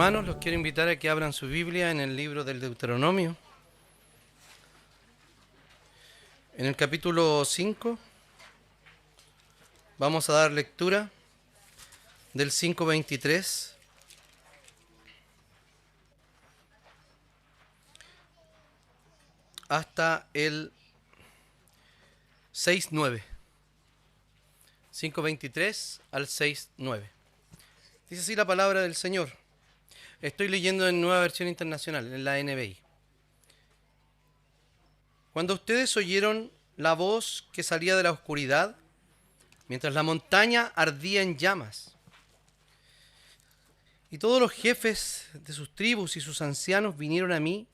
Hermanos, los quiero invitar a que abran su Biblia en el libro del Deuteronomio. En el capítulo 5 vamos a dar lectura del 5:23 hasta el 6:9. 5:23 al 6:9. Dice así la palabra del Señor. Estoy leyendo en Nueva Versión Internacional, en la NBI. Cuando ustedes oyeron la voz que salía de la oscuridad, mientras la montaña ardía en llamas, y todos los jefes de sus tribus y sus ancianos vinieron a mí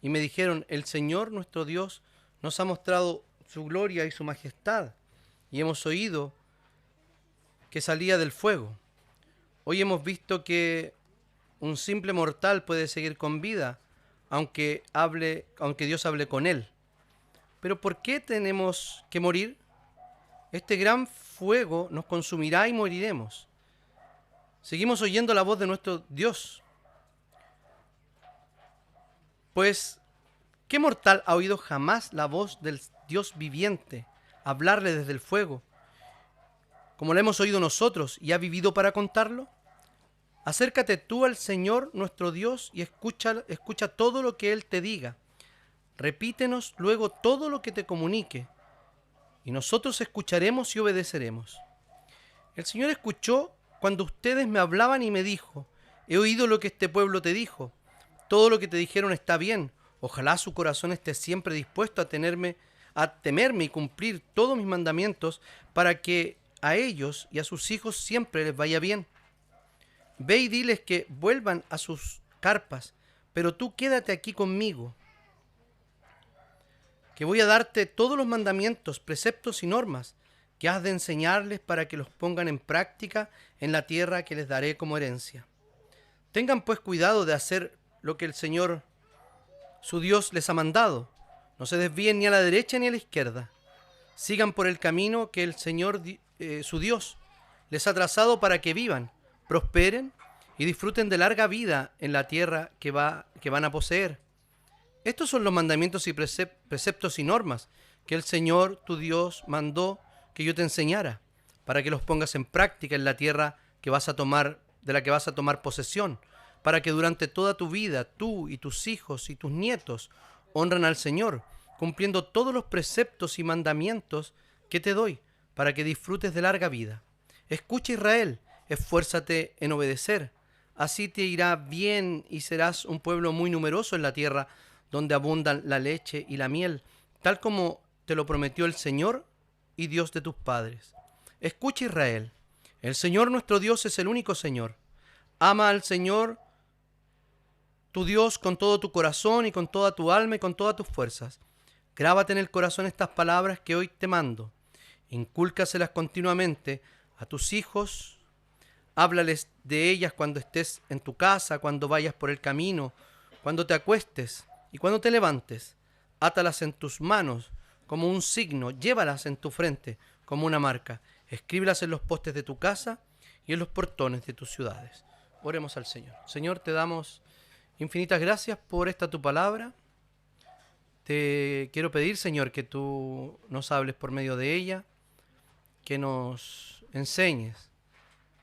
y me dijeron: el Señor nuestro Dios nos ha mostrado su gloria y su majestad, y hemos oído que salía del fuego. Hoy hemos visto que un simple mortal puede seguir con vida, aunque Dios hable con él. Pero ¿por qué tenemos que morir? Este gran fuego nos consumirá y moriremos. Seguimos oyendo la voz de nuestro Dios. Pues, ¿qué mortal ha oído jamás la voz del Dios viviente hablarle desde el fuego, como la hemos oído nosotros, y ha vivido para contarlo? Acércate tú al Señor nuestro Dios y escucha todo lo que Él te diga. Repítenos luego todo lo que te comunique, y nosotros escucharemos y obedeceremos. El Señor escuchó cuando ustedes me hablaban y me dijo: he oído lo que este pueblo te dijo. Todo lo que te dijeron está bien. Ojalá su corazón esté siempre dispuesto a temerme y cumplir todos mis mandamientos, para que a ellos y a sus hijos siempre les vaya bien. Ve y diles que vuelvan a sus carpas, pero tú quédate aquí conmigo, que voy a darte todos los mandamientos, preceptos y normas que has de enseñarles para que los pongan en práctica en la tierra que les daré como herencia. Tengan pues cuidado de hacer lo que el Señor, su Dios, les ha mandado. No se desvíen ni a la derecha ni a la izquierda. Sigan por el camino que el Señor, su Dios, les ha trazado para que vivan, prosperen y disfruten de larga vida en la tierra que van a poseer. Estos son los mandamientos y preceptos y normas que el Señor, tu Dios, mandó que yo te enseñara, para que los pongas en práctica en la tierra de la que vas a tomar posesión, para que durante toda tu vida tú y tus hijos y tus nietos honran al Señor, cumpliendo todos los preceptos y mandamientos que te doy, para que disfrutes de larga vida. Escucha, Israel, esfuérzate en obedecer. Así te irá bien y serás un pueblo muy numeroso en la tierra donde abundan la leche y la miel, tal como te lo prometió el Señor y Dios de tus padres. Escucha, Israel, el Señor nuestro Dios es el único Señor. Ama al Señor tu Dios con todo tu corazón y con toda tu alma y con todas tus fuerzas. Grábate en el corazón estas palabras que hoy te mando. Incúlcaselas continuamente a tus hijos. Háblales de ellas cuando estés en tu casa, cuando vayas por el camino, cuando te acuestes y cuando te levantes. Átalas en tus manos como un signo, llévalas en tu frente como una marca. Escríbelas en los postes de tu casa y en los portones de tus ciudades. Oremos al Señor. Señor, te damos infinitas gracias por esta tu palabra. Te quiero pedir, Señor, que tú nos hables por medio de ella, que nos enseñes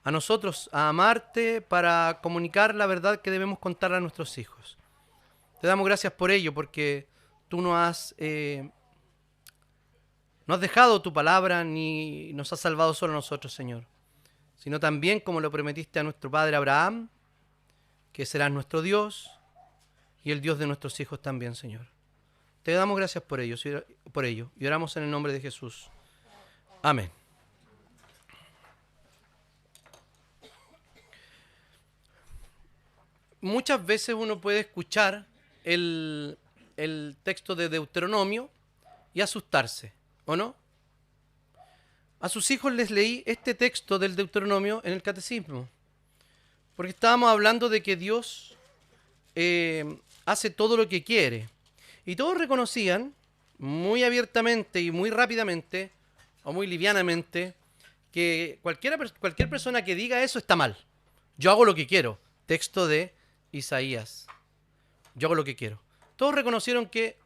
a nosotros a amarte para comunicar la verdad que debemos contar a nuestros hijos. Te damos gracias por ello, porque tú no has dejado tu palabra ni nos has salvado solo a nosotros, Señor, sino también, como lo prometiste a nuestro padre Abraham, que serás nuestro Dios y el Dios de nuestros hijos también, Señor. Te damos gracias por ello y oramos en el nombre de Jesús. Amén. Muchas veces uno puede escuchar el texto de Deuteronomio y asustarse, ¿o no? A sus hijos les leí este texto del Deuteronomio en el catecismo, porque estábamos hablando de que Dios hace todo lo que quiere. Y todos reconocían muy abiertamente y muy rápidamente, o muy livianamente, que cualquier persona que diga eso está mal. Yo hago lo que quiero. texto de Isaías. Yo hago lo que quiero. Todos reconocieron que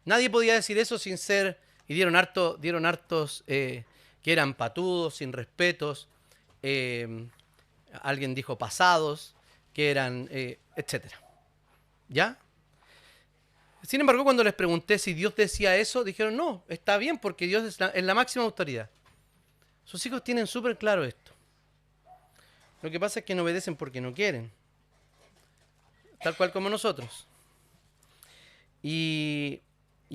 nadie podía decir eso sin ser, y dieron hartos que eran patudos, sin respetos, alguien dijo pasados, que eran, etcétera. ¿Ya? Sin embargo, cuando les pregunté si Dios decía eso, dijeron, no, está bien porque Dios es la máxima autoridad. Sus hijos tienen súper claro esto. Lo que pasa es que no obedecen porque no quieren. Tal cual como nosotros. Y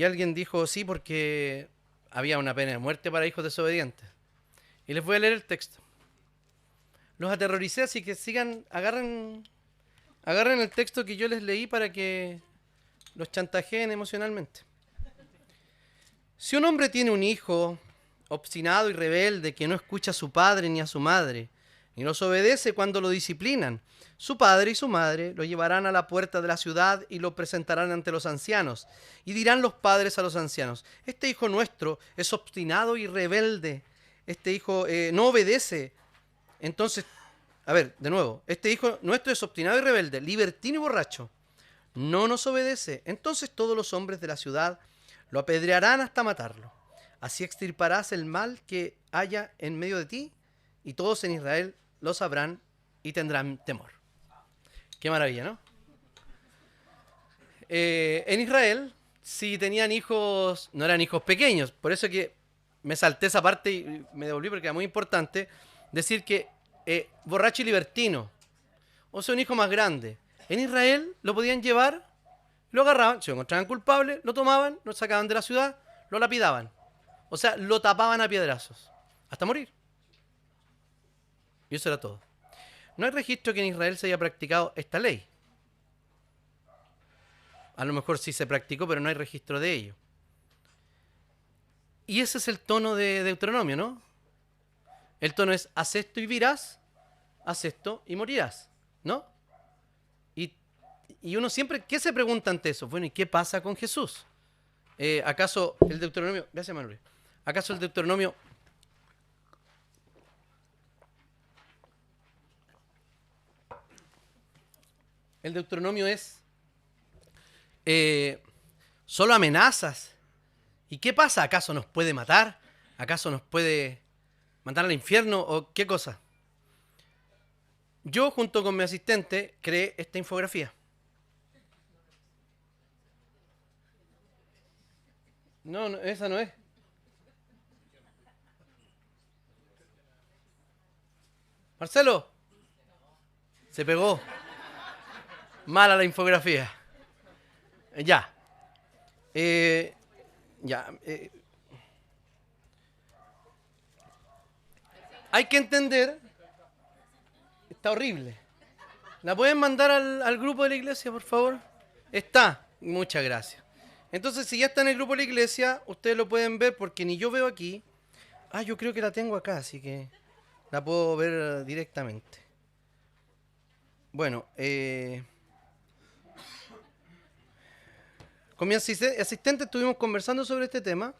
alguien dijo, sí, porque había una pena de muerte para hijos desobedientes. Y les voy a leer el texto. Los aterroricé, así que agarren el texto que yo les leí para que los chantajeen emocionalmente. Si un hombre tiene un hijo obstinado y rebelde que no escucha a su padre ni a su madre, y los obedece cuando lo disciplinan, su padre y su madre lo llevarán a la puerta de la ciudad y lo presentarán ante los ancianos. Y dirán los padres a los ancianos, este hijo nuestro es obstinado y rebelde, este hijo no obedece. Entonces, a ver, de nuevo, este hijo nuestro es obstinado y rebelde, libertino y borracho, no nos obedece. Entonces todos los hombres de la ciudad lo apedrearán hasta matarlo. Así extirparás el mal que haya en medio de ti, y todos en Israel lo sabrán y tendrán temor. Qué maravilla, ¿no? En Israel, si tenían hijos, no eran hijos pequeños, por eso que me salté esa parte y me devolví porque era muy importante decir que borracho y libertino, o sea, un hijo más grande. En Israel lo podían llevar, lo agarraban, si lo encontraban culpable, lo tomaban, lo sacaban de la ciudad, lo lapidaban. O sea, lo tapaban a piedrazos, hasta morir. Y eso era todo. No hay registro que en Israel se haya practicado esta ley. A lo mejor sí se practicó, pero no hay registro de ello. Y ese es el tono de Deuteronomio, ¿no? El tono es, haz esto y vivirás, haz esto y morirás, ¿no? Y uno siempre, ¿qué se pregunta ante eso? Bueno, ¿y qué pasa con Jesús? ¿Acaso el Deuteronomio... Gracias, Manuel. ¿Acaso el Deuteronomio... El Deuteronomio es solo amenazas? ¿Y qué pasa? ¿Acaso nos puede matar? ¿Acaso nos puede mandar al infierno? ¿O qué cosa? Yo, junto con mi asistente, creé esta infografía. No, esa no es. Marcelo, se pegó. Mala la infografía. Ya. Ya. Hay que entender. Está horrible. ¿La pueden mandar al grupo de la iglesia, por favor? Está. Muchas gracias. Entonces, si ya está en el grupo de la iglesia, ustedes lo pueden ver porque ni yo veo aquí. Ah, yo creo que la tengo acá, así que la puedo ver directamente. Bueno, con mi asistente estuvimos conversando sobre este tema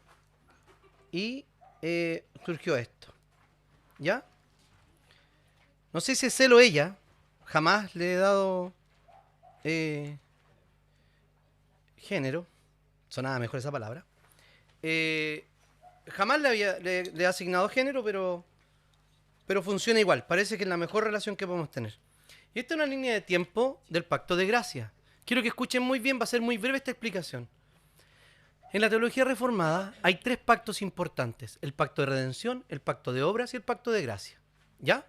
y surgió esto. ¿Ya? No sé si es él o ella, jamás le he dado género, sonaba mejor esa palabra. Jamás le he asignado género, pero funciona igual, parece que es la mejor relación que podemos tener. Y esta es una línea de tiempo del pacto de gracia. Quiero que escuchen muy bien, va a ser muy breve esta explicación. En la teología reformada hay 3 pactos importantes: el pacto de redención, el pacto de obras y el pacto de gracia. ¿Ya?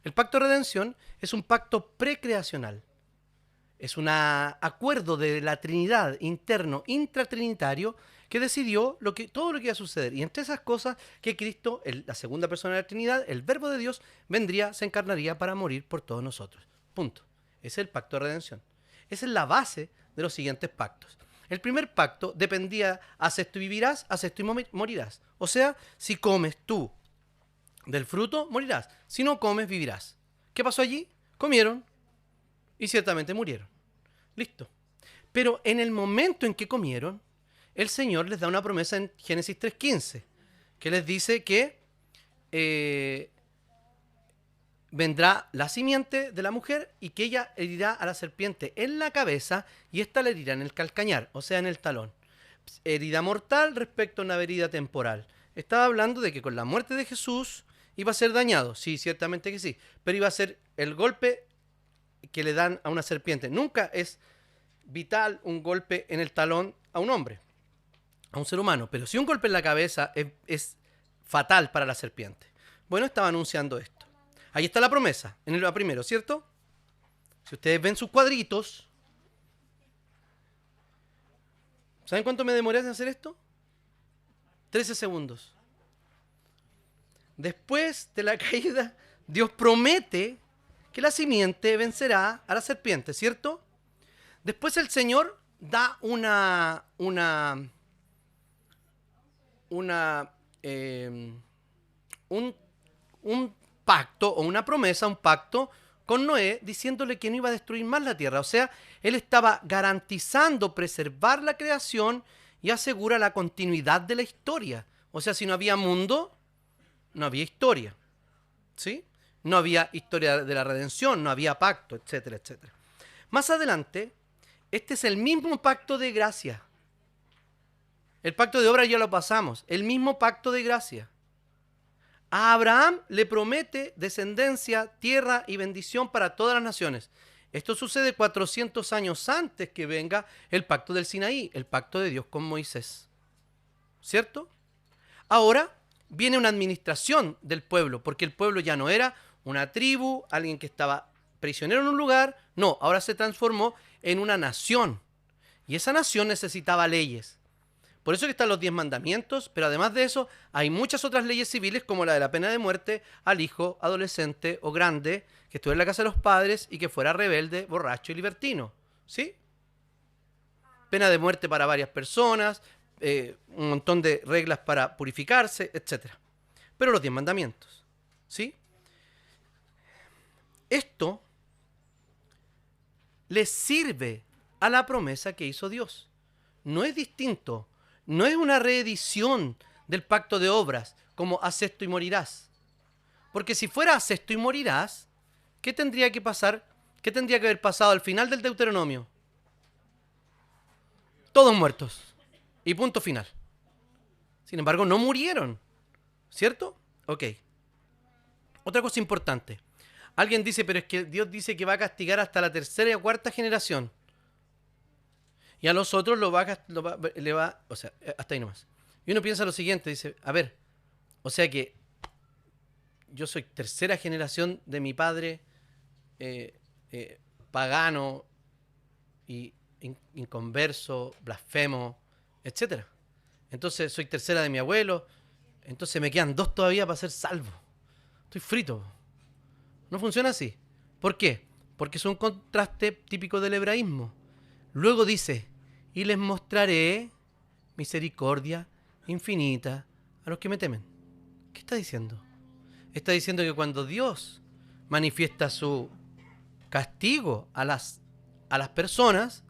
El pacto de redención es un pacto precreacional. Es un acuerdo de la Trinidad interno, intratrinitario, que decidió todo lo que iba a suceder. Y entre esas cosas, que Cristo, la segunda persona de la Trinidad, el Verbo de Dios, se encarnaría para morir por todos nosotros. Punto. Ese es el pacto de redención. Esa es la base de los siguientes pactos. El primer pacto dependía, haz esto y vivirás, haz esto y morirás. O sea, si comes tú del fruto, morirás. Si no comes, vivirás. ¿Qué pasó allí? Comieron y ciertamente murieron. Listo. Pero en el momento en que comieron, el Señor les da una promesa en Génesis 3:15, que les dice que vendrá la simiente de la mujer y que ella herirá a la serpiente en la cabeza y ésta le herirá en el calcañar, o sea, en el talón. Herida mortal respecto a una herida temporal. Estaba hablando de que con la muerte de Jesús iba a ser dañado. Sí, ciertamente que sí. Pero iba a ser el golpe que le dan a una serpiente. Nunca es vital un golpe en el talón a un hombre, a un ser humano. Pero si un golpe en la cabeza es fatal para la serpiente. Bueno, estaba anunciando esto. Ahí está la promesa, en el primero, ¿cierto? Si ustedes ven sus cuadritos, ¿saben cuánto me demoré en hacer esto? 13 segundos. Después de la caída, Dios promete que la simiente vencerá a la serpiente, ¿cierto? Después el Señor da un pacto o una promesa, un pacto con Noé, diciéndole que no iba a destruir más la tierra. O sea, él estaba garantizando preservar la creación y asegura la continuidad de la historia. O sea, si no había mundo, no había historia, ¿sí? No había historia de la redención, no había pacto, etcétera, etcétera. Más adelante, este es el mismo pacto de gracia. El pacto de obra ya lo pasamos, el mismo pacto de gracia. A Abraham le promete descendencia, tierra y bendición para todas las naciones. Esto sucede 400 años antes que venga el pacto del Sinaí, el pacto de Dios con Moisés. ¿Cierto? Ahora viene una administración del pueblo, porque el pueblo ya no era una tribu, alguien que estaba prisionero en un lugar. No, ahora se transformó en una nación. Y esa nación necesitaba leyes. Por eso que están los 10 mandamientos, pero además de eso hay muchas otras leyes civiles como la de la pena de muerte al hijo adolescente o grande que estuviera en la casa de los padres y que fuera rebelde, borracho y libertino. ¿Sí? Pena de muerte para varias personas, un montón de reglas para purificarse, etc. Pero los 10 mandamientos. ¿Sí? Esto le sirve a la promesa que hizo Dios. No es distinto. No es una reedición del pacto de obras, como haz esto y morirás. Porque si fuera haz esto y morirás, ¿qué tendría que pasar? ¿Qué tendría que haber pasado al final del Deuteronomio? Todos muertos. Y punto final. Sin embargo, no murieron. ¿Cierto? Ok. Otra cosa importante. Alguien dice, pero es que Dios dice que va a castigar hasta la tercera y cuarta generación. Y a los otros le va, o sea, hasta ahí nomás. Y uno piensa lo siguiente, dice, a ver, o sea que yo soy tercera generación de mi padre pagano y inconverso, blasfemo, etc. Entonces soy tercera de mi abuelo, entonces me quedan 2 todavía para ser salvo. Estoy frito. No funciona así. ¿Por qué? Porque es un contraste típico del hebraísmo. Luego dice, y les mostraré misericordia infinita a los que me temen. ¿Qué está diciendo? Está diciendo que cuando Dios manifiesta su castigo a las personas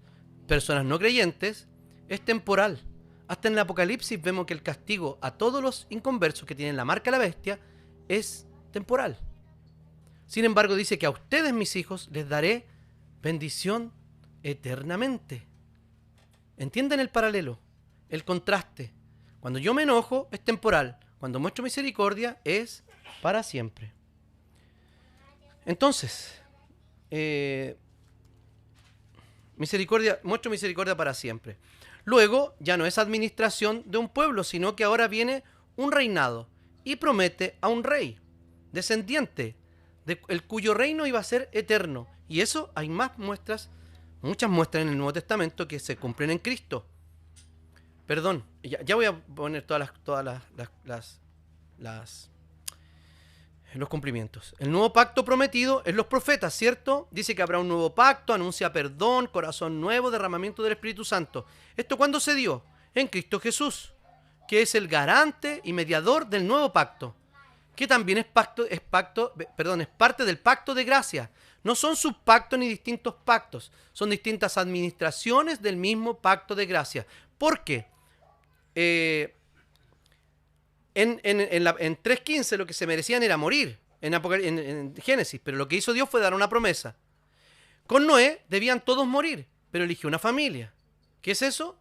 no creyentes, es temporal. Hasta en el Apocalipsis vemos que el castigo a todos los inconversos que tienen la marca de la bestia es temporal. Sin embargo, dice que a ustedes, mis hijos, les daré bendición eternamente. ¿Entienden el paralelo? El contraste. Cuando yo me enojo es temporal. Cuando muestro misericordia es para siempre. Entonces, muestro misericordia para siempre. Luego ya no es administración de un pueblo, sino que ahora viene un reinado y promete a un rey descendiente, el cuyo reino iba a ser eterno. Y eso hay más muestras, muchas muestras en el Nuevo Testamento que se cumplen en Cristo. Perdón, ya voy a poner todas los cumplimientos. El nuevo pacto prometido es los profetas, ¿cierto? Dice que habrá un nuevo pacto, anuncia perdón, corazón nuevo, derramamiento del Espíritu Santo. ¿Esto cuándo se dio? En Cristo Jesús, que es el garante y mediador del nuevo pacto, que también es parte del pacto de gracia. No son subpactos ni distintos pactos, son distintas administraciones del mismo pacto de gracia. ¿Por qué? En 3.15 lo que se merecían era morir, en Génesis, pero lo que hizo Dios fue dar una promesa. Con Noé debían todos morir, pero eligió una familia. ¿Qué es eso?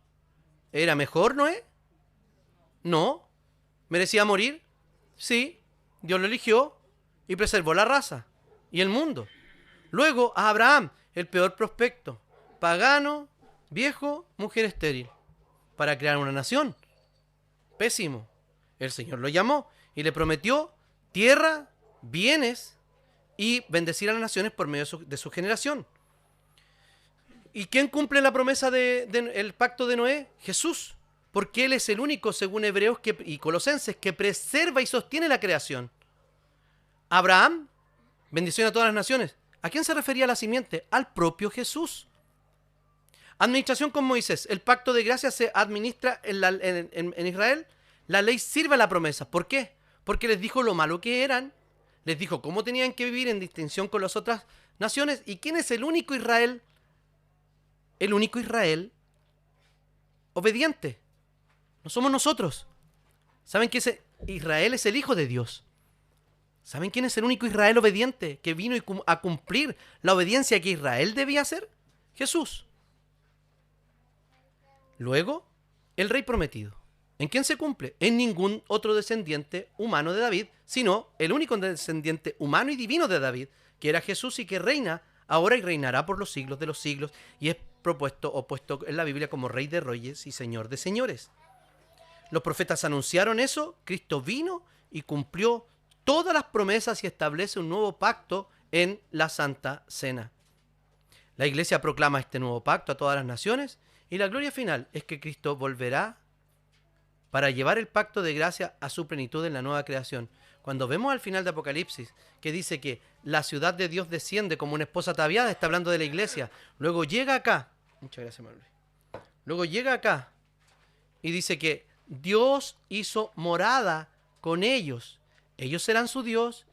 ¿Era mejor Noé? No. ¿Merecía morir? Sí. Dios lo eligió y preservó la raza y el mundo. Luego a Abraham, el peor prospecto, pagano, viejo, mujer estéril, para crear una nación. Pésimo. El Señor lo llamó y le prometió tierra, bienes y bendecir a las naciones por medio de su generación. ¿Y quién cumple la promesa del pacto de Noé? Jesús, porque Él es el único, según Hebreos y Colosenses, que preserva y sostiene la creación. Abraham, bendición a todas las naciones. ¿A quién se refería la simiente? Al propio Jesús. Administración con Moisés. El pacto de gracia se administra en Israel. La ley sirve a la promesa. ¿Por qué? Porque les dijo lo malo que eran. Les dijo cómo tenían que vivir en distinción con las otras naciones. ¿Y quién es el único Israel? El único Israel obediente. No somos nosotros. ¿Saben que Israel es el Hijo de Dios? ¿Saben quién es el único Israel obediente que vino a cumplir la obediencia que Israel debía hacer? Jesús. Luego, el rey prometido. ¿En quién se cumple? En ningún otro descendiente humano de David, sino el único descendiente humano y divino de David, que era Jesús y que reina ahora y reinará por los siglos de los siglos, y es propuesto o puesto en la Biblia como Rey de Reyes y Señor de Señores. Los profetas anunciaron eso, Cristo vino y cumplió todas las promesas y establece un nuevo pacto en la Santa Cena. La Iglesia proclama este nuevo pacto a todas las naciones y la gloria final es que Cristo volverá para llevar el pacto de gracia a su plenitud en la nueva creación. Cuando vemos al final de Apocalipsis que dice que la ciudad de Dios desciende como una esposa ataviada, está hablando de la iglesia. Luego llega acá, muchas gracias, Manuel. Luego llega acá y dice que Dios hizo morada con ellos. Ellos serán su Dios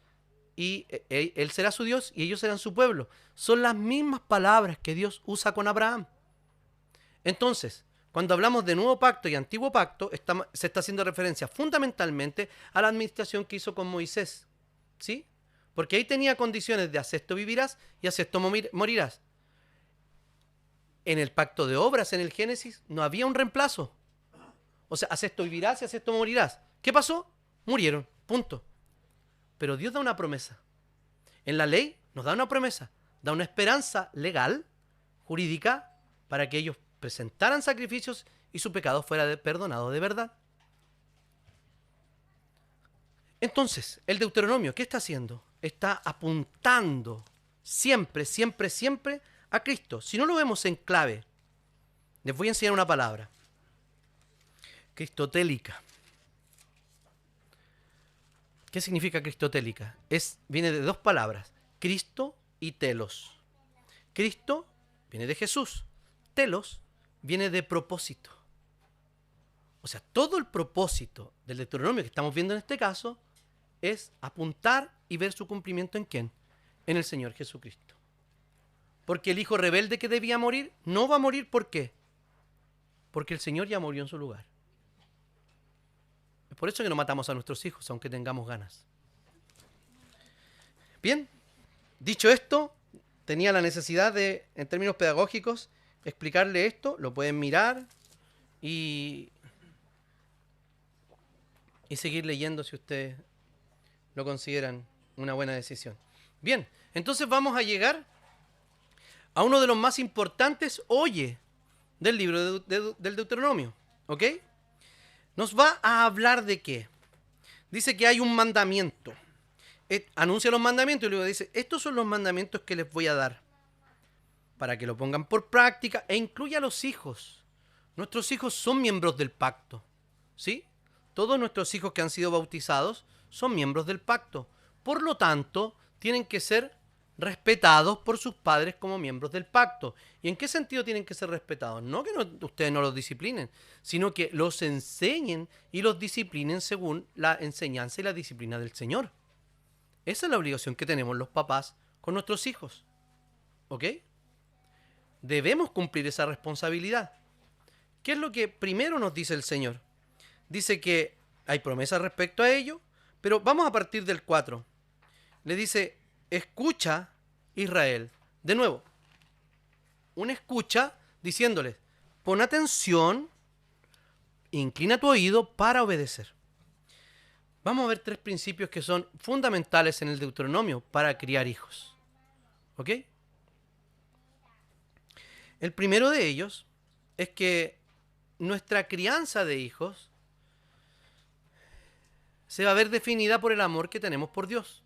y Él será su Dios y ellos serán su pueblo. Son las mismas palabras que Dios usa con Abraham. Entonces, cuando hablamos de nuevo pacto y antiguo pacto, se está haciendo referencia fundamentalmente a la administración que hizo con Moisés. ¿Sí? Porque ahí tenía condiciones de haz esto vivirás y haz esto morirás. En el pacto de obras, en el Génesis, no había un reemplazo. O sea, haz esto vivirás y haz esto morirás. ¿Qué pasó? Murieron. Punto. Pero Dios da una promesa. En la ley nos da una promesa. Da una esperanza legal, jurídica, para que ellos presentaran sacrificios y su pecado fuera perdonado de verdad. Entonces, el Deuteronomio, ¿qué está haciendo? Está apuntando siempre, siempre, siempre a Cristo. Si no lo vemos en clave, les voy a enseñar una palabra. Cristotélica. ¿Qué significa cristotélica? Viene de dos palabras, Cristo y telos. Cristo viene de Jesús. Telos viene de propósito. O sea, todo el propósito del Deuteronomio que estamos viendo en este caso es apuntar y ver su cumplimiento ¿en quién? En el Señor Jesucristo. Porque el hijo rebelde que debía morir no va a morir, ¿por qué? Porque el Señor ya murió en su lugar. Es por eso que no matamos a nuestros hijos, aunque tengamos ganas. Bien, dicho esto, tenía la necesidad de, en términos pedagógicos, explicarle esto. Lo pueden mirar y seguir leyendo si ustedes lo consideran una buena decisión. Bien, entonces vamos a llegar a uno de los más importantes oye del libro del Deuteronomio. ¿Ok? Nos va a hablar de qué. Dice que hay un mandamiento. Anuncia los mandamientos y luego dice, estos son los mandamientos que les voy a dar para que lo pongan por práctica e incluya a los hijos. Nuestros hijos son miembros del pacto. ¿Sí? Todos nuestros hijos que han sido bautizados son miembros del pacto. Por lo tanto, tienen que ser respetados por sus padres como miembros del pacto. ¿Y en qué sentido tienen que ser respetados? No que ustedes no los disciplinen, sino que los enseñen y los disciplinen según la enseñanza y la disciplina del Señor. Esa es la obligación que tenemos los papás con nuestros hijos. ¿Ok? Debemos cumplir esa responsabilidad. ¿Qué es lo que primero nos dice el Señor? Dice que hay promesas respecto a ello, pero vamos a partir del 4. le dice, escucha Israel. De nuevo, una escucha diciéndoles, pon atención, inclina tu oído para obedecer. Vamos a ver 3 principios que son fundamentales en el Deuteronomio para criar hijos. ¿Ok? El primero de ellos es que nuestra crianza de hijos se va a ver definida por el amor que tenemos por Dios.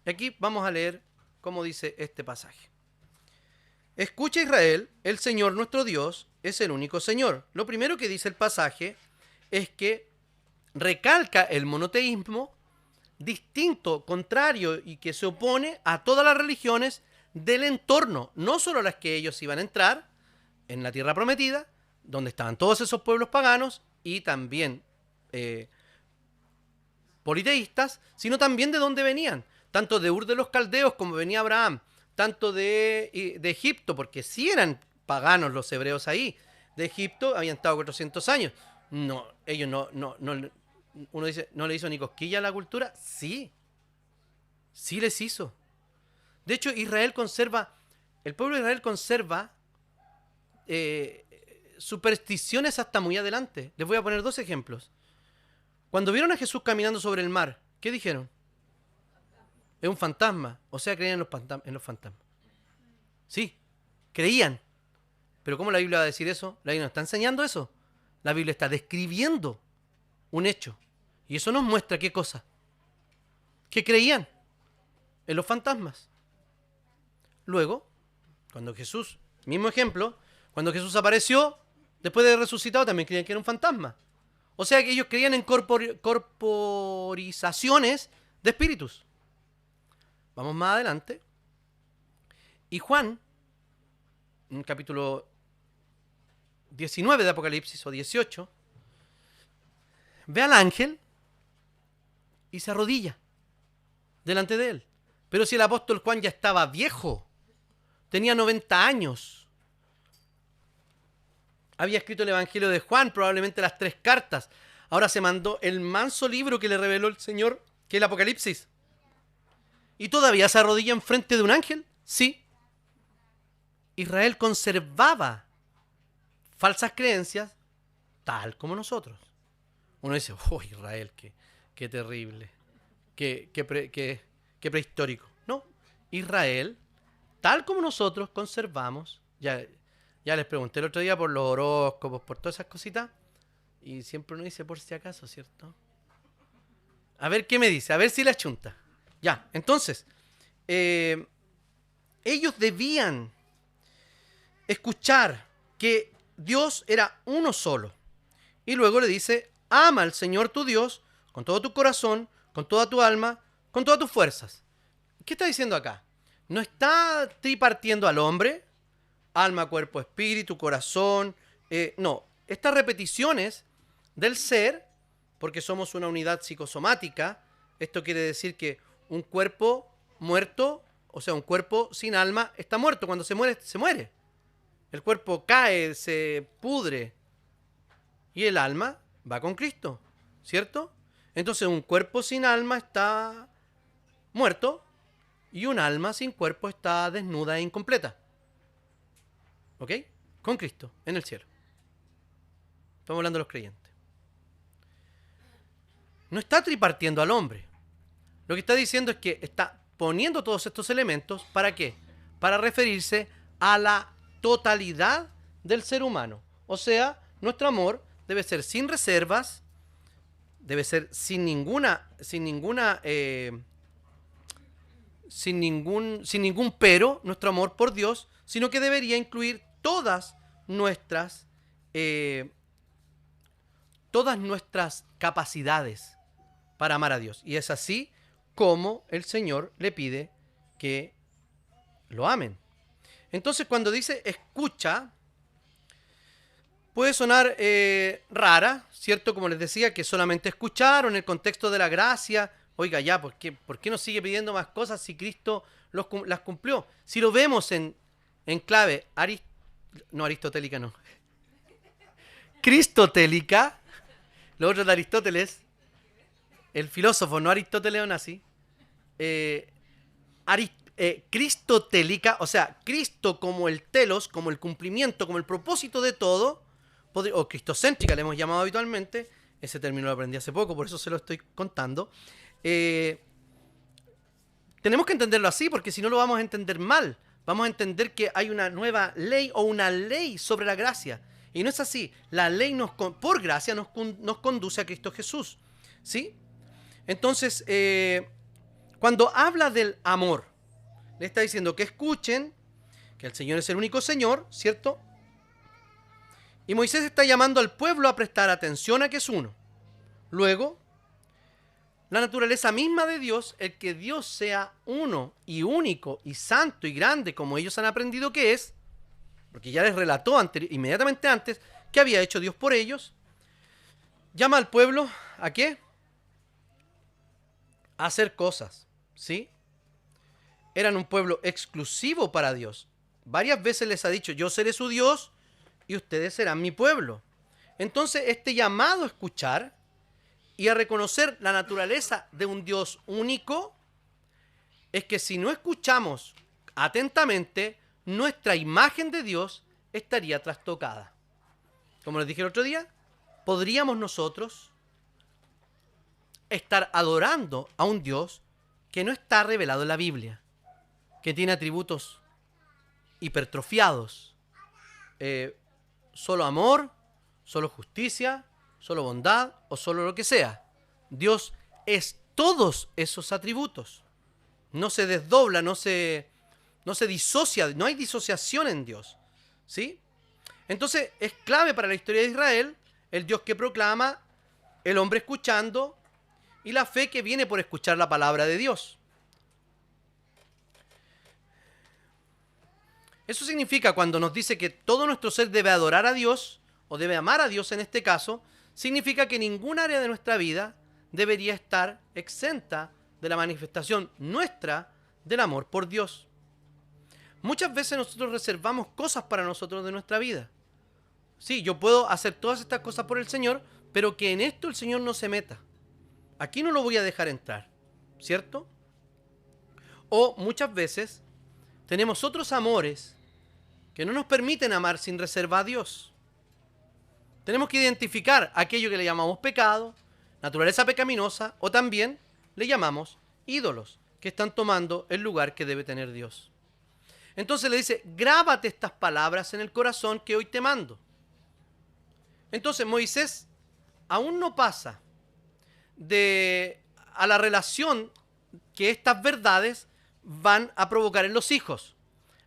Y aquí vamos a leer cómo dice este pasaje. Escucha Israel, el Señor nuestro Dios es el único Señor. Lo primero que dice el pasaje es que recalca el monoteísmo distinto, contrario y que se opone a todas las religiones del entorno, no solo las que ellos iban a entrar en la tierra prometida, donde estaban todos esos pueblos paganos y también politeístas, sino también de dónde venían, tanto de Ur de los Caldeos como venía Abraham, tanto de Egipto, porque sí eran paganos los hebreos ahí, de Egipto habían estado 400 años. No, ellos no, uno dice, ¿no le hizo ni cosquilla a la cultura? Sí, sí les hizo. De hecho, el pueblo de Israel conserva supersticiones hasta muy adelante. Les voy a poner 2 ejemplos. Cuando vieron a Jesús caminando sobre el mar, ¿qué dijeron? Es un fantasma. O sea, creían en los fantasmas. Sí, creían. Pero ¿cómo la Biblia va a decir eso? La Biblia no está enseñando eso. La Biblia está describiendo un hecho. Y eso nos muestra qué cosa. Que creían en los fantasmas. Luego, cuando Jesús, mismo ejemplo, cuando Jesús apareció, después de resucitado, también creían que era un fantasma. O sea que ellos creían en corporizaciones de espíritus. Vamos más adelante. Y Juan, en el capítulo 19 de Apocalipsis o 18, ve al ángel y se arrodilla delante de él. Pero si el apóstol Juan ya estaba viejo, tenía 90 años, había escrito el Evangelio de Juan, probablemente las 3 cartas. Ahora se mandó el manso libro que le reveló el Señor, que es el Apocalipsis. ¿Y todavía se arrodilla enfrente de un ángel? Sí. Israel conservaba falsas creencias tal como nosotros. Uno dice, oh, Israel, qué terrible, qué prehistórico. No, Israel, tal como nosotros conservamos, ya les pregunté el otro día por los horóscopos, por todas esas cositas, y siempre uno dice por si acaso, ¿cierto? A ver qué me dice, a ver si la chunta. Ya, entonces, ellos debían escuchar que Dios era uno solo. Y luego le dice, ama al Señor tu Dios con todo tu corazón, con toda tu alma, con todas tus fuerzas. ¿Qué está diciendo acá? No está tripartiendo al hombre, alma, cuerpo, espíritu, corazón. No, estas repeticiones del ser, porque somos una unidad psicosomática, esto quiere decir que un cuerpo muerto, o sea, un cuerpo sin alma, está muerto. Cuando se muere, se muere. El cuerpo cae, se pudre. Y el alma va con Cristo, ¿cierto? Entonces un cuerpo sin alma está muerto y un alma sin cuerpo está desnuda e incompleta. ¿Ok? Con Cristo, en el cielo. Estamos hablando de los creyentes. No está tripartiendo al hombre. Lo que está diciendo es que está poniendo todos estos elementos, ¿para qué? Para referirse a la totalidad del ser humano. O sea, nuestro amor debe ser sin reservas, debe ser sin ningún pero, nuestro amor por Dios, sino que debería incluir todas nuestras capacidades para amar a Dios. Y es así como el Señor le pide que lo amen. Entonces, cuando dice escucha, puede sonar rara, ¿cierto? Como les decía, que solamente escucharon en el contexto de la gracia. Oiga, ya, ¿por qué nos sigue pidiendo más cosas si Cristo las cumplió? Si lo vemos en clave aristotélica, no. Cristotélica, lo otro de Aristóteles, el filósofo, no Aristóteles o nazi, cristotélica, o sea, Cristo como el telos, como el cumplimiento, como el propósito de todo, o cristocéntrica le hemos llamado habitualmente, ese término lo aprendí hace poco, por eso se lo estoy contando. Tenemos que entenderlo así, porque si no lo vamos a entender mal. Vamos a entender que hay una nueva ley o una ley sobre la gracia. Y no es así. La ley por gracia nos conduce a Cristo Jesús. ¿Sí? Entonces, cuando habla del amor, le está diciendo que escuchen, que el Señor es el único Señor, ¿cierto? Y Moisés está llamando al pueblo a prestar atención a que es uno. Luego, la naturaleza misma de Dios, el que Dios sea uno y único y santo y grande como ellos han aprendido que es, porque ya les relató inmediatamente antes que había hecho Dios por ellos, llama al pueblo ¿a qué? A hacer cosas, ¿sí? Eran un pueblo exclusivo para Dios. Varias veces les ha dicho, yo seré su Dios y ustedes serán mi pueblo. Entonces, este llamado a escuchar y a reconocer la naturaleza de un Dios único es que si no escuchamos atentamente, nuestra imagen de Dios estaría trastocada. Como les dije el otro día, podríamos nosotros estar adorando a un Dios que no está revelado en la Biblia, que tiene atributos hipertrofiados, solo amor, solo justicia, solo bondad o solo lo que sea. Dios es todos esos atributos. No se desdobla, no se disocia, no hay disociación en Dios. ¿Sí? Entonces es clave para la historia de Israel el Dios que proclama, el hombre escuchando y la fe que viene por escuchar la palabra de Dios. Eso significa cuando nos dice que todo nuestro ser debe adorar a Dios, o debe amar a Dios en este caso, significa que ningún área de nuestra vida debería estar exenta de la manifestación nuestra del amor por Dios. Muchas veces nosotros reservamos cosas para nosotros de nuestra vida. Sí, yo puedo hacer todas estas cosas por el Señor, pero que en esto el Señor no se meta. Aquí no lo voy a dejar entrar, ¿cierto? O muchas veces tenemos otros amores que no nos permiten amar sin reserva a Dios. Tenemos que identificar aquello que le llamamos pecado, naturaleza pecaminosa, o también le llamamos ídolos, que están tomando el lugar que debe tener Dios. Entonces le dice, grábate estas palabras en el corazón que hoy te mando. Entonces Moisés aún no pasa a la relación que estas verdades van a provocar en los hijos.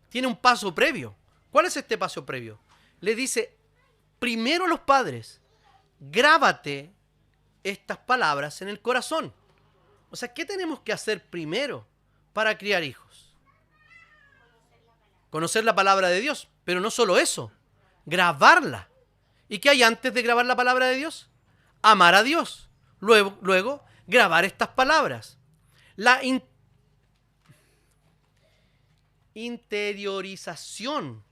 Tiene un paso previo. ¿Cuál es este paso previo? Le dice, primero a los padres, grábate estas palabras en el corazón. O sea, ¿qué tenemos que hacer primero para criar hijos? Conocer la palabra de Dios, pero no solo eso, grabarla. ¿Y qué hay antes de grabar la palabra de Dios? Amar a Dios. Luego grabar estas palabras. La interiorización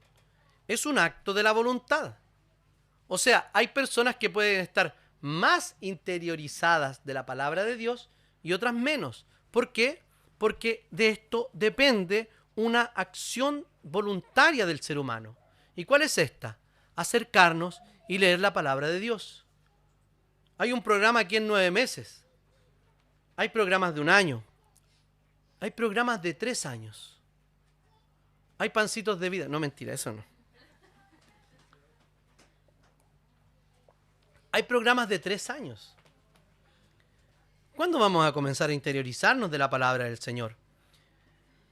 es un acto de la voluntad. O sea, hay personas que pueden estar más interiorizadas de la palabra de Dios y otras menos. ¿Por qué? Porque de esto depende una acción voluntaria del ser humano. ¿Y cuál es esta? Acercarnos y leer la palabra de Dios. Hay un programa aquí en 9 meses. Hay programas de 1 año. Hay programas de 3 años. Hay pancitos de vida. No, mentira, eso no. Hay programas de 3 años. ¿Cuándo vamos a comenzar a interiorizarnos de la palabra del Señor?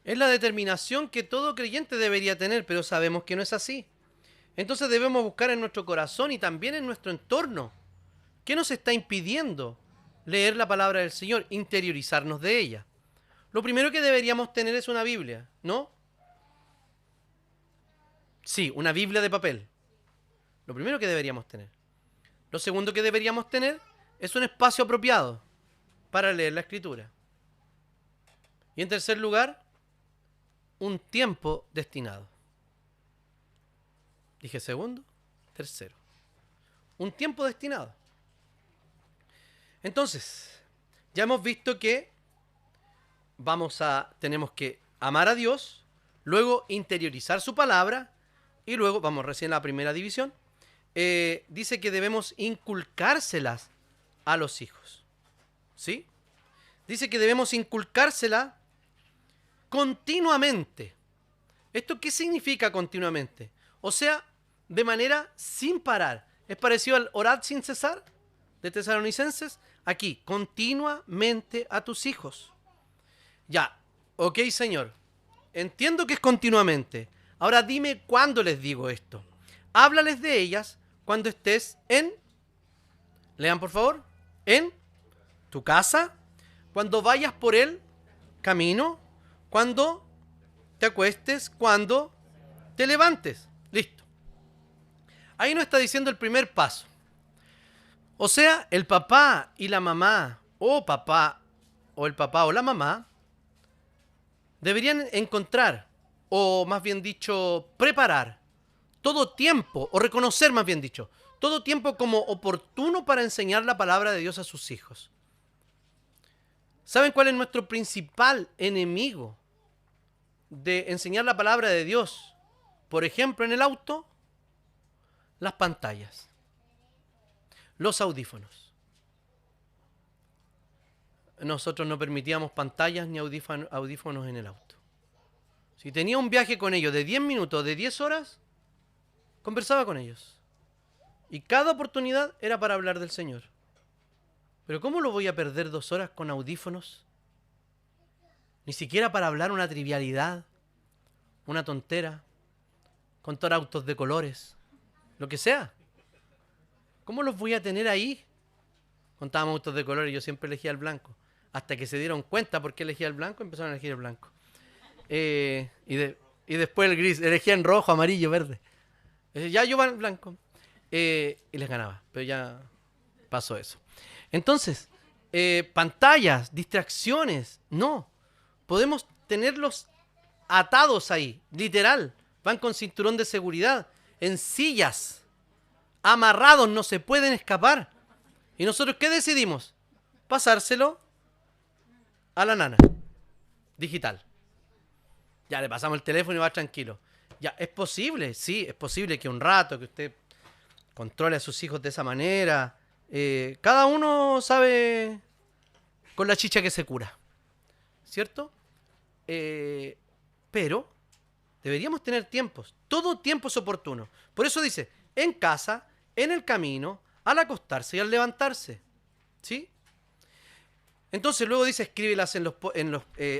Es la determinación que todo creyente debería tener, pero sabemos que no es así. Entonces debemos buscar en nuestro corazón y también en nuestro entorno qué nos está impidiendo leer la palabra del Señor, interiorizarnos de ella. Lo primero que deberíamos tener es una Biblia, ¿no? Sí, una Biblia de papel. Lo primero que deberíamos tener. Lo segundo que deberíamos tener es un espacio apropiado para leer la Escritura. Y en tercer lugar, un tiempo destinado. Dije segundo, tercero. Un tiempo destinado. Entonces, ya hemos visto que tenemos que amar a Dios, luego interiorizar su palabra y luego, vamos recién a la primera división, dice que debemos inculcárselas a los hijos. ¿Sí? Dice que debemos inculcársela continuamente. ¿Esto qué significa continuamente? O sea, de manera sin parar. Es parecido al orad sin cesar de Tesalonicenses. Aquí, continuamente a tus hijos. Ya, ok, Señor. Entiendo que es continuamente. Ahora dime cuándo les digo esto. Háblales de ellas cuando estés en... Lean, por favor. En tu casa, cuando vayas por el camino, cuando te acuestes, cuando te levantes. Listo. Ahí nos está diciendo el primer paso. O sea, el papá y la mamá, o el papá o la mamá, deberían encontrar, o más bien dicho, preparar todo tiempo, o reconocer más bien dicho, todo tiempo como oportuno para enseñar la palabra de Dios a sus hijos. ¿Saben cuál es nuestro principal enemigo de enseñar la palabra de Dios? Por ejemplo, en el auto, las pantallas, los audífonos. Nosotros no permitíamos pantallas ni audífonos en el auto. Si tenía un viaje con ellos de 10 minutos, de 10 horas, conversaba con ellos. Y cada oportunidad era para hablar del Señor. Pero ¿cómo lo voy a perder 2 horas con audífonos? Ni siquiera para hablar una trivialidad, una tontera, contar autos de colores, lo que sea. ¿Cómo los voy a tener ahí? Contábamos autos de colores y yo siempre elegía el blanco. Hasta que se dieron cuenta por qué elegía el blanco, empezaron a elegir el blanco. Y después el gris, elegían rojo, amarillo, verde. Ya yo el blanco. Y les ganaba, pero ya pasó eso. Entonces, pantallas, distracciones, no. Podemos tenerlos atados ahí, literal. Van con cinturón de seguridad, en sillas, amarrados, no se pueden escapar. ¿Y nosotros qué decidimos? Pasárselo a la nana digital. Ya le pasamos el teléfono y va tranquilo. Ya, ¿es posible? Sí, es posible que un rato que usted controle a sus hijos de esa manera. Cada uno sabe con la chicha que se cura, ¿cierto? Pero deberíamos tener tiempos. Todo tiempo es oportuno. Por eso dice, en casa, en el camino, al acostarse y al levantarse. ¿Sí? Entonces luego dice, escríbelas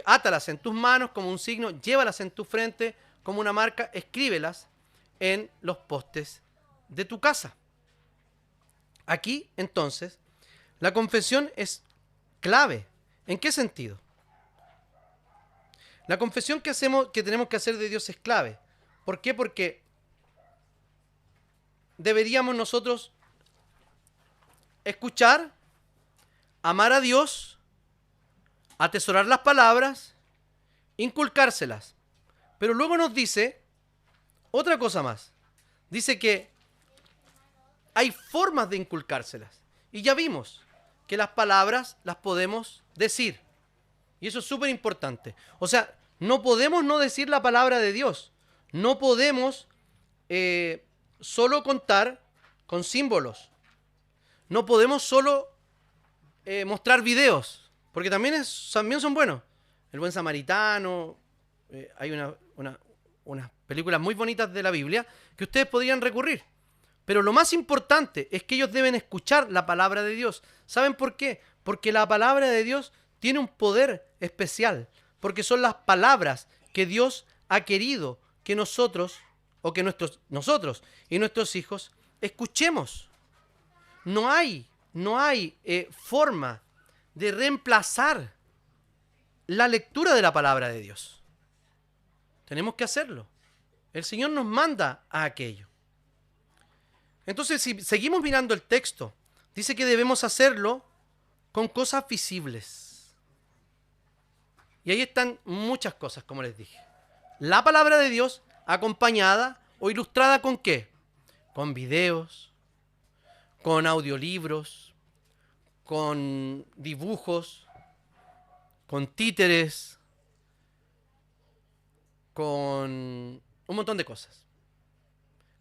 átalas en tus manos como un signo, llévalas en tu frente como una marca, escríbelas en los postes de tu casa. Aquí, entonces, la confesión es clave. ¿En qué sentido? La confesión que tenemos que hacer de Dios es clave. ¿Por qué? Porque deberíamos nosotros escuchar, amar a Dios, atesorar las palabras, inculcárselas. Pero luego nos dice otra cosa más. Dice que hay formas de inculcárselas. Y ya vimos que las palabras las podemos decir. Y eso es súper importante. O sea, no podemos no decir la palabra de Dios. No podemos solo contar con símbolos. No podemos solo mostrar videos. Porque también son buenos. El buen samaritano. Hay unas películas muy bonitas de la Biblia que ustedes podrían recurrir. Pero lo más importante es que ellos deben escuchar la palabra de Dios. ¿Saben por qué? Porque la palabra de Dios tiene un poder especial. Porque son las palabras que Dios ha querido que nosotros y nuestros hijos escuchemos. No hay forma de reemplazar la lectura de la palabra de Dios. Tenemos que hacerlo. El Señor nos manda a aquello. Entonces, si seguimos mirando el texto, dice que debemos hacerlo con cosas visibles. Y ahí están muchas cosas, como les dije. La palabra de Dios acompañada o ilustrada ¿con qué? Con videos, con audiolibros, con dibujos, con títeres, con un montón de cosas.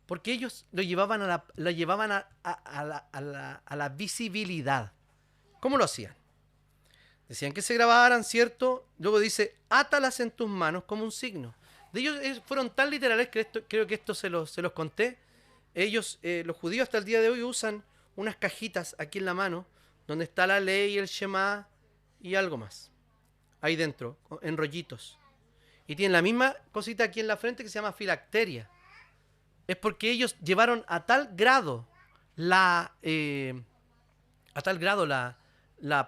Porque ellos lo llevaban a la visibilidad. ¿Cómo lo hacían? Decían que se grabaran, ¿cierto? Luego dice, átalas en tus manos como un signo. De ellos fueron tan literales que creo que esto se los conté. Ellos, los judíos hasta el día de hoy usan unas cajitas aquí en la mano, donde está la ley, el Shema y algo más. Ahí dentro, en rollitos. Y tienen la misma cosita aquí en la frente que se llama filacteria. Es porque ellos llevaron a tal grado la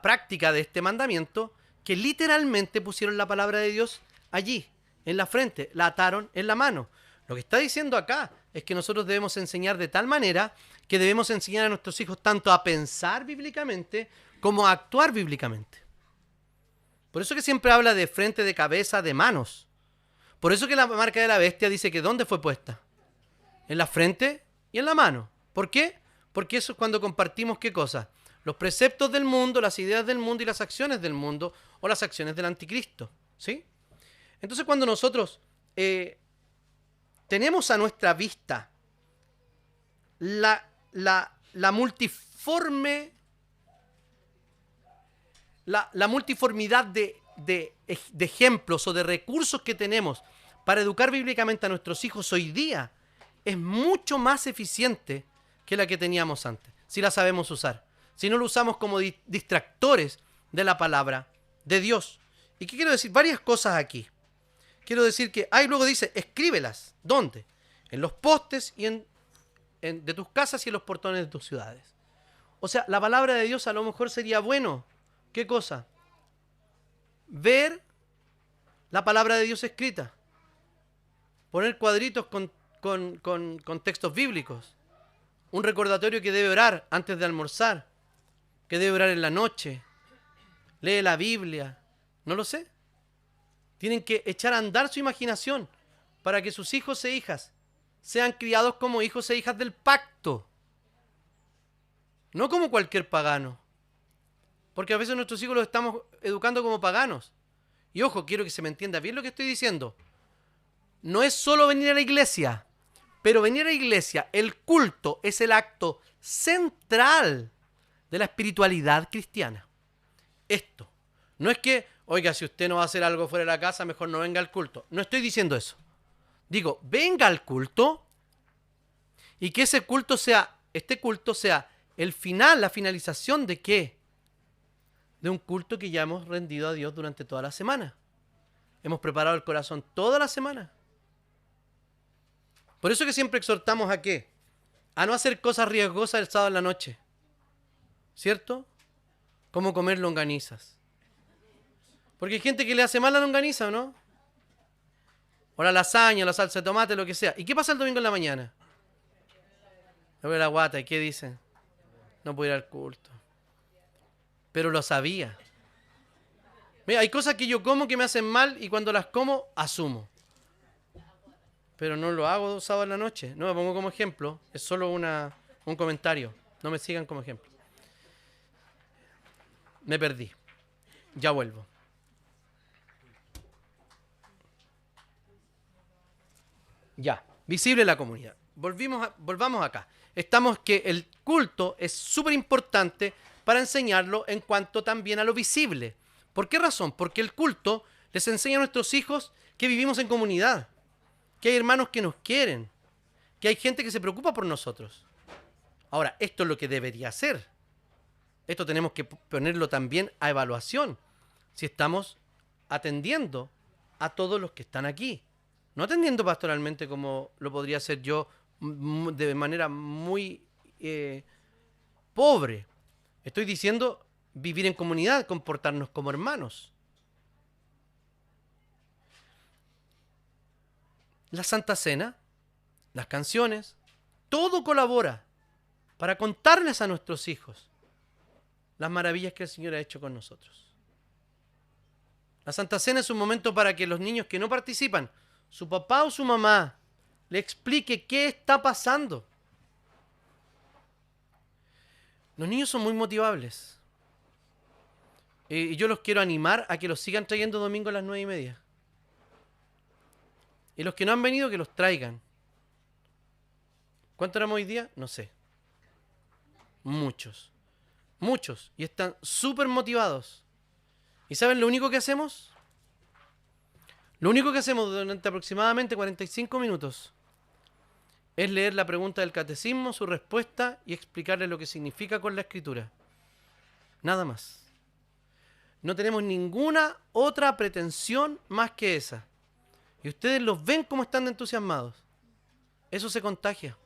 práctica de este mandamiento que literalmente pusieron la palabra de Dios allí, en la frente, la ataron en la mano. Lo que está diciendo acá es que nosotros debemos enseñar de tal manera que debemos enseñar a nuestros hijos tanto a pensar bíblicamente como a actuar bíblicamente. Por eso que siempre habla de frente, de cabeza, de manos. Por eso que la marca de la bestia dice que ¿dónde fue puesta? En la frente y en la mano. ¿Por qué? Porque eso es cuando compartimos ¿qué cosa? Los preceptos del mundo, las ideas del mundo y las acciones del mundo o las acciones del anticristo. ¿Sí? Entonces cuando nosotros tenemos a nuestra vista la multiformidad de ejemplos o de recursos que tenemos para educar bíblicamente a nuestros hijos hoy día, es mucho más eficiente que la que teníamos antes, si la sabemos usar. Si no lo usamos como distractores de la palabra de Dios. ¿Y qué quiero decir? Varias cosas aquí. Quiero decir que, luego dice, escríbelas. ¿Dónde? En los postes y de tus casas y en los portones de tus ciudades. O sea, la palabra de Dios a lo mejor sería bueno. ¿Qué cosa? Ver la palabra de Dios escrita. Poner cuadritos con textos bíblicos. Un recordatorio que debe orar antes de almorzar. Que debe orar en la noche. Lee la Biblia. No lo sé. Tienen que echar a andar su imaginación para que sus hijos e hijas sean criados como hijos e hijas del pacto. No como cualquier pagano. Porque a veces nuestros hijos los estamos educando como paganos. Y ojo, quiero que se me entienda bien lo que estoy diciendo. No es solo venir a la iglesia, pero venir a la iglesia, el culto, es el acto central de la espiritualidad cristiana. Esto. No es que, oiga, si usted no va a hacer algo fuera de la casa, mejor no venga al culto. No estoy diciendo eso. Digo, venga al culto y que este culto sea el final, la finalización de ¿qué? De un culto que ya hemos rendido a Dios durante toda la semana. Hemos preparado el corazón toda la semana. Por eso que siempre exhortamos ¿a qué? A no hacer cosas riesgosas el sábado en la noche. ¿Cierto? Como comer longanizas. Porque hay gente que le hace mal la longaniza, ¿no? O la lasaña, la salsa de tomate, lo que sea. ¿Y qué pasa el domingo en la mañana? Me duele la guata. ¿Y qué dicen? No puedo ir al culto. Pero lo sabía. Mira, hay cosas que yo como que me hacen mal y cuando las como, asumo. Pero no lo hago sábado en la noche. No me pongo como ejemplo. Es solo un comentario. No me sigan como ejemplo. Me perdí. Ya vuelvo. Ya, visible la comunidad. Volvamos acá. Estamos que el culto es súper importante para enseñarlo en cuanto también a lo visible. ¿Por qué razón? Porque el culto les enseña a nuestros hijos que vivimos en comunidad, que hay hermanos que nos quieren, que hay gente que se preocupa por nosotros. Ahora, esto es lo que debería ser. Esto tenemos que ponerlo también a evaluación, si estamos atendiendo a todos los que están aquí. No atendiendo pastoralmente como lo podría hacer yo de manera muy pobre. Estoy diciendo vivir en comunidad, comportarnos como hermanos. La Santa Cena, las canciones, todo colabora para contarles a nuestros hijos las maravillas que el Señor ha hecho con nosotros. La Santa Cena es un momento para que los niños que no participan, su papá o su mamá, le explique qué está pasando. Los niños son muy motivables. Y yo los quiero animar a que los sigan trayendo domingo a las 9:30. Y los que no han venido, que los traigan. ¿Cuántos éramos hoy día? No sé. Muchos. Muchos. Y están súper motivados. ¿Y saben lo único que hacemos? Lo único que hacemos durante aproximadamente 45 minutos es leer la pregunta del catecismo, su respuesta y explicarle lo que significa con la escritura. Nada más. No tenemos ninguna otra pretensión más que esa. Y ustedes los ven como están de entusiasmados. Eso se contagia.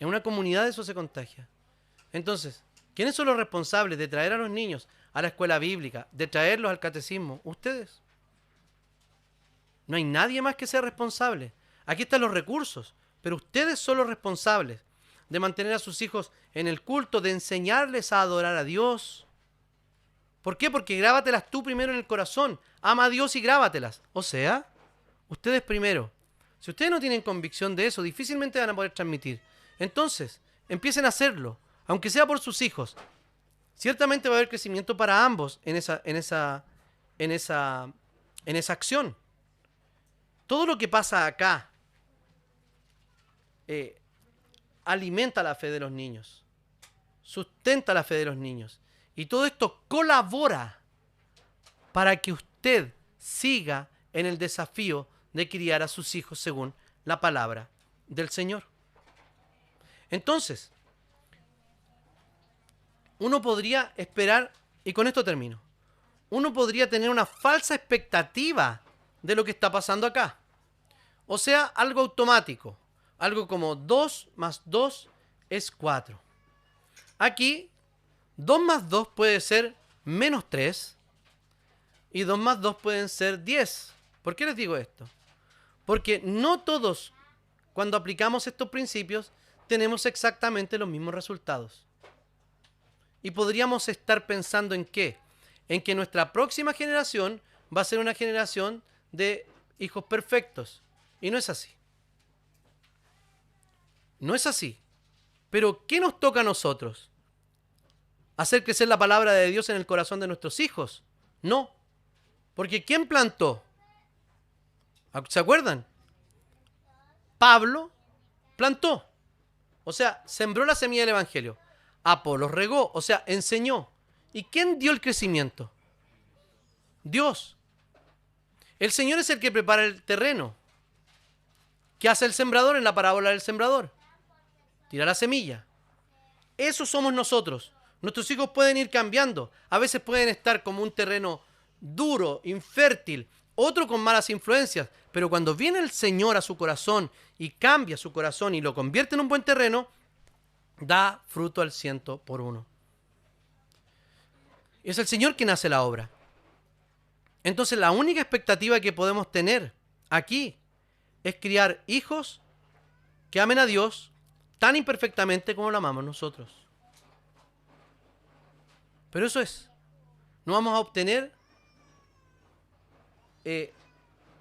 En una comunidad eso se contagia. Entonces, ¿quiénes son los responsables de traer a los niños a la escuela bíblica, de traerlos al catecismo? Ustedes. No hay nadie más que sea responsable. Aquí están los recursos, pero ustedes son los responsables de mantener a sus hijos en el culto, de enseñarles a adorar a Dios. ¿Por qué? Porque grábatelas tú primero en el corazón. Ama a Dios y grábatelas. O sea, ustedes primero. Si ustedes no tienen convicción de eso, difícilmente van a poder transmitir. Entonces, empiecen a hacerlo, aunque sea por sus hijos. Ciertamente va a haber crecimiento para ambos en esa acción. Todo lo que pasa acá alimenta la fe de los niños, sustenta la fe de los niños. Y todo esto colabora para que usted siga en el desafío de criar a sus hijos según la palabra del Señor. Entonces, uno podría esperar, y con esto termino, uno podría tener una falsa expectativa de lo que está pasando acá. O sea, algo automático, algo como 2 más 2 es 4. Aquí, 2 más 2 puede ser menos 3 y 2 más 2 pueden ser 10. ¿Por qué les digo esto? Porque no todos, cuando aplicamos estos principios, tenemos exactamente los mismos resultados. Y podríamos estar pensando en ¿qué? En que nuestra próxima generación va a ser una generación de hijos perfectos. Y no es así. No es así. Pero ¿qué nos toca a nosotros? ¿Hacer crecer la palabra de Dios en el corazón de nuestros hijos? No. Porque ¿quién plantó? ¿Se acuerdan? Pablo plantó. O sea, sembró la semilla del evangelio. Apolos regó, o sea, enseñó. ¿Y quién dio el crecimiento? Dios. El Señor es el que prepara el terreno. ¿Qué hace el sembrador en la parábola del sembrador? Tira la semilla. Eso somos nosotros. Nuestros hijos pueden ir cambiando. A veces pueden estar como un terreno duro, infértil, otro con malas influencias. Pero cuando viene el Señor a su corazón y cambia su corazón y lo convierte en un buen terreno, da fruto al 100%. Es el Señor quien hace la obra. Entonces la única expectativa que podemos tener aquí es criar hijos que amen a Dios tan imperfectamente como lo amamos nosotros. Pero eso es. No vamos a obtener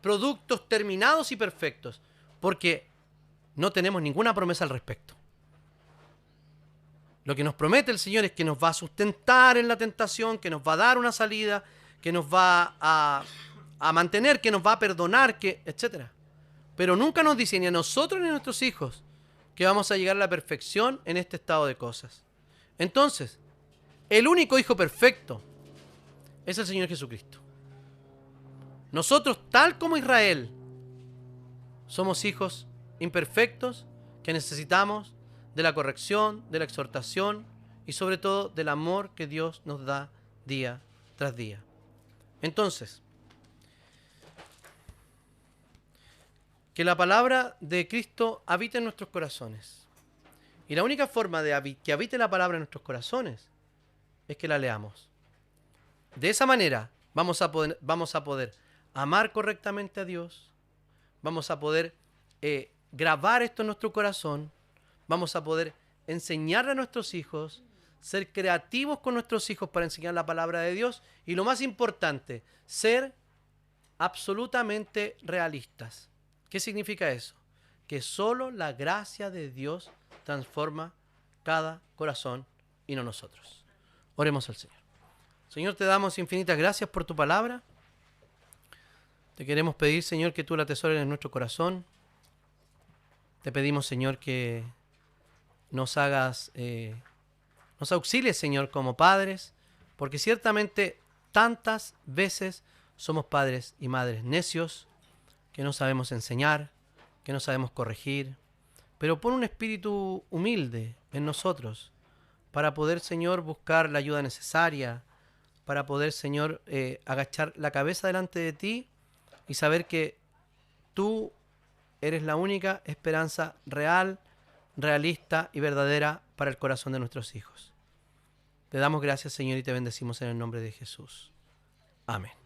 productos terminados y perfectos, porque no tenemos ninguna promesa al respecto. Lo que nos promete el Señor es que nos va a sustentar en la tentación, que nos va a dar una salida, que nos va a mantener, que nos va a perdonar, etc. Pero nunca nos dice ni a nosotros ni a nuestros hijos que vamos a llegar a la perfección en este estado de cosas. Entonces, el único hijo perfecto es el Señor Jesucristo. Nosotros, tal como Israel, somos hijos imperfectos que necesitamos de la corrección, de la exhortación y sobre todo del amor que Dios nos da día tras día. Entonces, que la palabra de Cristo habite en nuestros corazones. Y la única forma de que habite la palabra en nuestros corazones es que la leamos. De esa manera vamos a poder amar correctamente a Dios, vamos a poder grabar esto en nuestro corazón, vamos a poder enseñarle a nuestros hijos, ser creativos con nuestros hijos para enseñar la palabra de Dios y lo más importante, ser absolutamente realistas. ¿Qué significa eso? Que solo la gracia de Dios transforma cada corazón y no nosotros. Oremos al Señor. Señor, te damos infinitas gracias por tu palabra. Te queremos pedir, Señor, que tú la atesores en nuestro corazón. Te pedimos, Señor, que nos nos auxilies, Señor, como padres, porque ciertamente tantas veces somos padres y madres necios, que no sabemos enseñar, que no sabemos corregir, pero pon un espíritu humilde en nosotros para poder, Señor, buscar la ayuda necesaria, para poder, Señor, agachar la cabeza delante de ti y saber que tú eres la única esperanza real, realista y verdadera para el corazón de nuestros hijos. Te damos gracias, Señor, y te bendecimos en el nombre de Jesús. Amén.